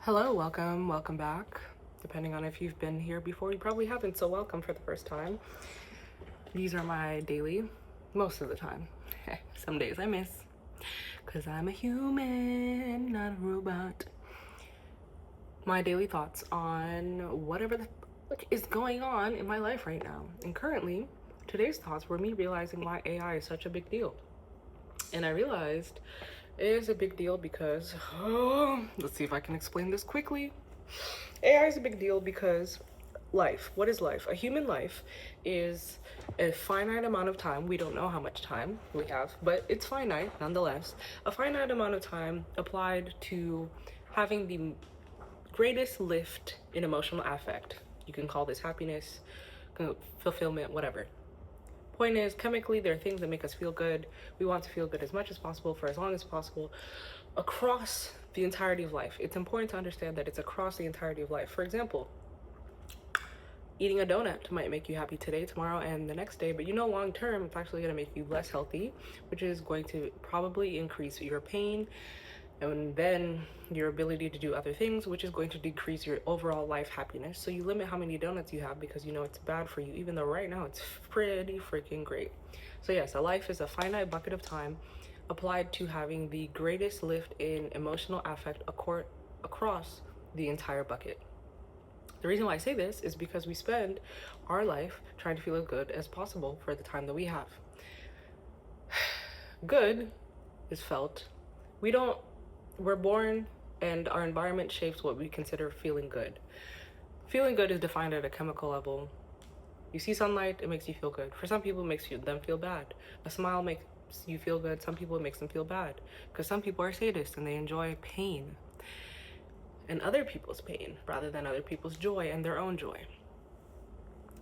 Hello, welcome back. Depending on if you've been here before, you probably haven't, so welcome for the first time. These are my daily, most of the time. Some days I miss, because I'm a human, not a robot. My daily thoughts on whatever the fuck is going on in my life right now. And currently, today's thoughts were me realizing why AI is such a big deal. And I realized it is a big deal because, let's see if I can explain this quickly. AI is a big deal because life, what is life? A human life is a finite amount of time. We don't know how much time we have, but it's finite nonetheless. A finite amount of time applied to having the greatest lift in emotional affect. You can call this happiness, fulfillment, whatever. Point is, chemically, there are things that make us feel good. We want to feel good as much as possible for as long as possible across the entirety of life. It's important to understand that it's across the entirety of life. For example, eating a donut might make you happy today, tomorrow, and the next day, but long term, it's actually going to make you less healthy, which is going to probably increase your pain and then your ability to do other things, which is going to decrease your overall life happiness. So you limit how many donuts you have because it's bad for you, even though right now it's pretty freaking great. So yes, a life is a finite bucket of time applied to having the greatest lift in emotional affect across the entire bucket. The reason why I say this is because we spend our life trying to feel as good as possible for the time that we have. Good is felt. We're born and our environment shapes what we consider feeling good. Feeling good is defined at a chemical level. You see sunlight, it makes you feel good. For some people, it makes them feel bad. A smile makes you feel good. Some people, it makes them feel bad. Because some people are sadists and they enjoy pain and other people's pain rather than other people's joy and their own joy.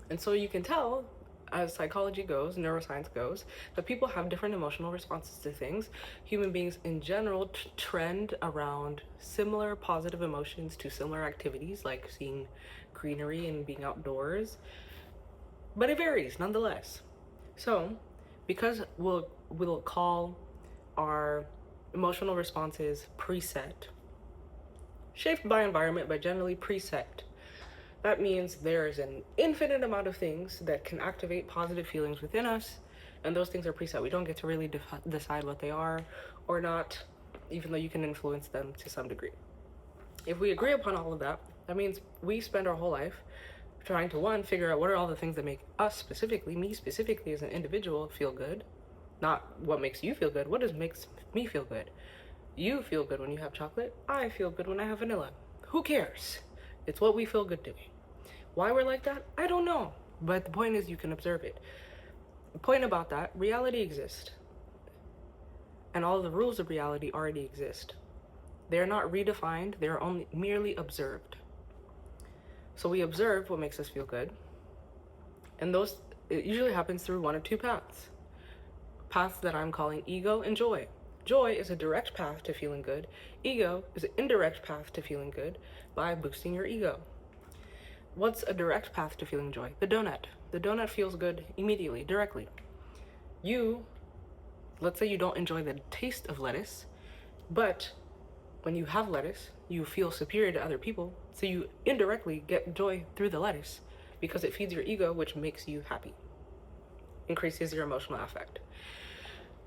And so you can tell, as psychology goes, neuroscience goes, that people have different emotional responses to things. Human beings in general trend around similar positive emotions to similar activities, like seeing greenery and being outdoors. But it varies nonetheless. So, because we'll call our emotional responses preset, shaped by environment, but generally preset. That means there is an infinite amount of things that can activate positive feelings within us, and those things are preset. We don't get to really decide what they are or not, even though you can influence them to some degree. If we agree upon all of that, that means we spend our whole life trying to, figure out what are all the things that make us specifically, me specifically as an individual, feel good. Not what makes you feel good, what makes me feel good. You feel good when you have chocolate, I feel good when I have vanilla. Who cares? It's what we feel good doing. Why we're like that, I don't know. But the point is you can observe it. The point about that, reality exists. And all the rules of reality already exist. They're not redefined, they're only merely observed. So we observe what makes us feel good. And it usually happens through one of two paths. Paths that I'm calling ego and joy. Joy is a direct path to feeling good. Ego is an indirect path to feeling good by boosting your ego. What's a direct path to feeling joy? The donut. The donut feels good immediately, directly. Let's say you don't enjoy the taste of lettuce, but when you have lettuce, you feel superior to other people, so you indirectly get joy through the lettuce because it feeds your ego, which makes you happy, increases your emotional affect.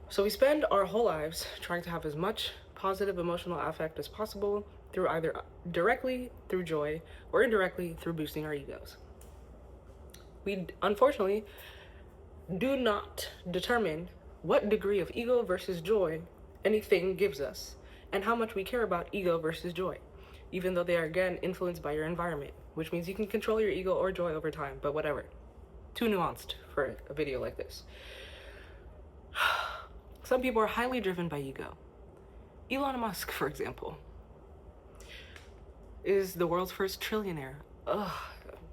So we spend our whole lives trying to have as much positive emotional affect as possible through either directly through joy or indirectly through boosting our egos. We unfortunately do not determine what degree of ego versus joy anything gives us and how much we care about ego versus joy, even though they are again influenced by your environment, which means you can control your ego or joy over time, but whatever. Too nuanced for a video like this. Some people are highly driven by ego. Elon Musk, for example, is the world's first trillionaire. Ugh,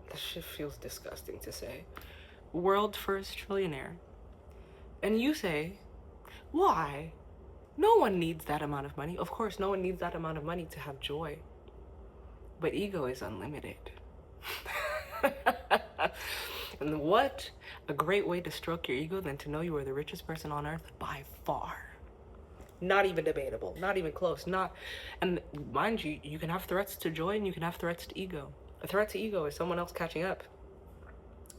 that shit feels disgusting to say. World first trillionaire. And you say, why? No one needs that amount of money. Of course, no one needs that amount of money to have joy. But ego is unlimited. And what a great way to stroke your ego than to know you are the richest person on earth by far. Not even debatable, not even close. Not, and mind you, you can have threats to joy and you can have threats to ego. A threat to ego is someone else catching up.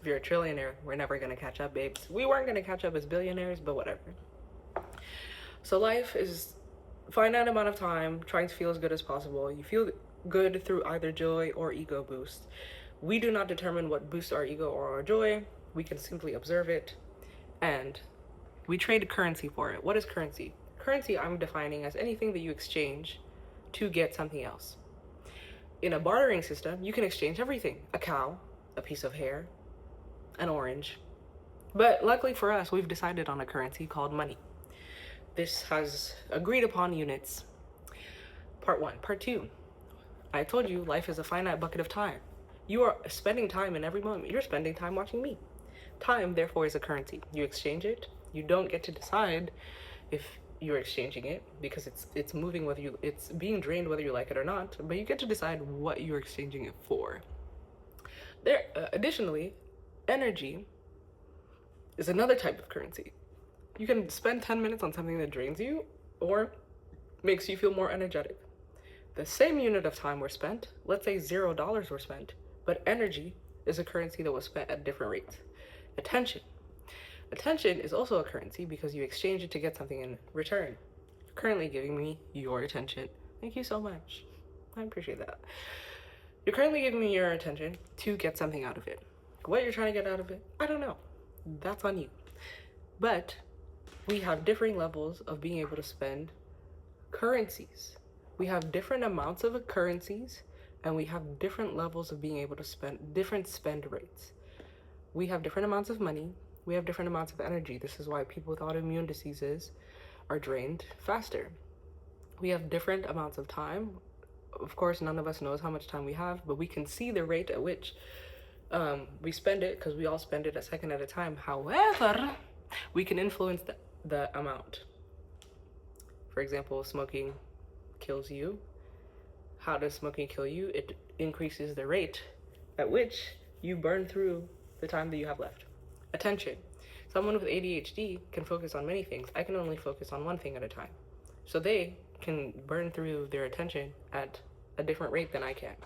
If you're a trillionaire, we're never gonna catch up, babes. We weren't gonna catch up as billionaires, but whatever. So life is a finite amount of time trying to feel as good as possible. You feel good through either joy or ego boost. We do not determine what boosts our ego or our joy. We can simply observe it, and we trade currency for it. What is currency? Currency I'm defining as anything that you exchange to get something else. In a bartering system, you can exchange everything: a cow, a piece of hair, an orange. But luckily for us, we've decided on a currency called money. This has agreed upon units. Part 1. Part 2. I told you life is a finite bucket of time. You are spending time in every moment. You're spending time watching me. Time, therefore, is a currency. You exchange it. You don't get to decide if you're exchanging it, because it's moving whether you, it's being drained whether you like it or not, but you get to decide what you're exchanging it for. Additionally, energy is another type of currency. You can spend 10 minutes on something that drains you or makes you feel more energetic. The same unit of time were spent, let's say $0 were spent, but energy is a currency that was spent at different rates. Attention. Attention is also a currency because you exchange it to get something in return. You're currently giving me your attention. Thank you so much. I appreciate that. You're currently giving me your attention to get something out of it. What you're trying to get out of it, I don't know. That's on you. But we have differing levels of being able to spend currencies. We have different amounts of currencies, and we have different levels of being able to spend, different spend rates. We have different amounts of money. We have different amounts of energy. This is why people with autoimmune diseases are drained faster. We have different amounts of time. Of course, none of us knows how much time we have, but we can see the rate at which we spend it, because we all spend it a second at a time. However, we can influence the amount. For example, smoking kills you. How does smoking kill you? It increases the rate at which you burn through the time that you have left. Attention. Someone with ADHD can focus on many things. I can only focus on one thing at a time. So they can burn through their attention at a different rate than I can.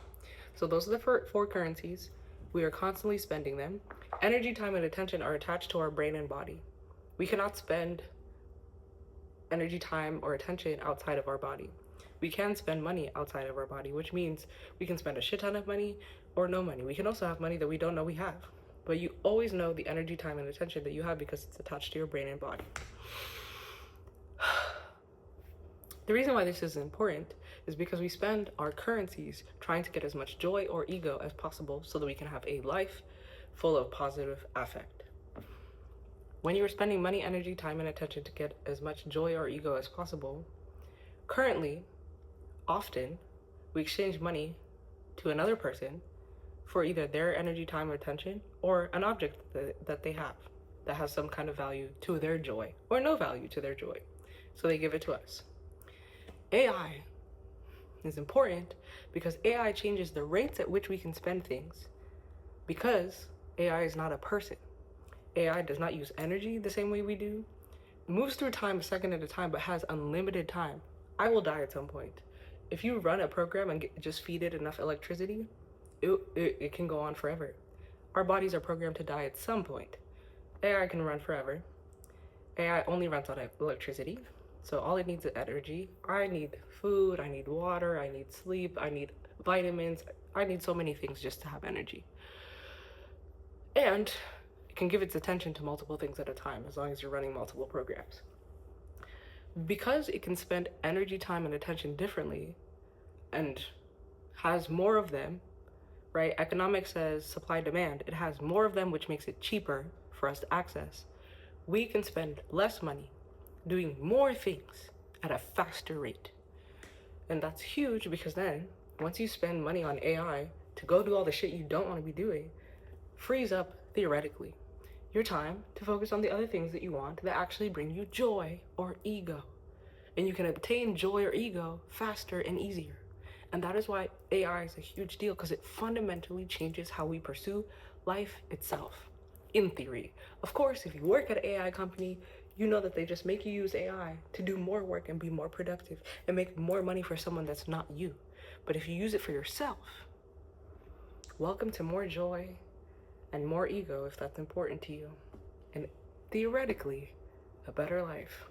So those are the four currencies. We are constantly spending them. Energy, time, and attention are attached to our brain and body. We cannot spend energy, time, or attention outside of our body. We can spend money outside of our body, which means we can spend a shit ton of money or no money. We can also have money that we don't know we have. But you always know the energy, time, and attention that you have because it's attached to your brain and body. The reason why this is important is because we spend our currencies trying to get as much joy or ego as possible so that we can have a life full of positive affect. When you're spending money, energy, time, and attention to get as much joy or ego as possible, currently, often, we exchange money to another person for either their energy, time, or attention, or an object that they have that has some kind of value to their joy, or no value to their joy. So they give it to us. AI is important because AI changes the rates at which we can spend things, because AI is not a person. AI does not use energy the same way we do. It moves through time a second at a time, but has unlimited time. I will die at some point. If you run a program and just feed it enough electricity, it can go on forever. Our bodies are programmed to die at some point. AI can run forever. AI only runs on electricity, so all it needs is energy. I need food, I need water, I need sleep, I need vitamins. I need so many things just to have energy. And it can give its attention to multiple things at a time as long as you're running multiple programs. Because it can spend energy, time, and attention differently and has more of them, right? Economics says supply demand. It has more of them, which makes it cheaper for us to access. We can spend less money doing more things at a faster rate. And that's huge because then once you spend money on AI to go do all the shit you don't want to be doing, frees up, theoretically, your time to focus on the other things that you want that actually bring you joy or ego. And you can obtain joy or ego faster and easier. And that is why AI is a huge deal, because it fundamentally changes how we pursue life itself, in theory. Of course, if you work at an AI company, You know that they just make you use AI to do more work and be more productive and make more money for someone that's not you. But if you use it for yourself, welcome to more joy and more ego if that's important to you. And theoretically, a better life.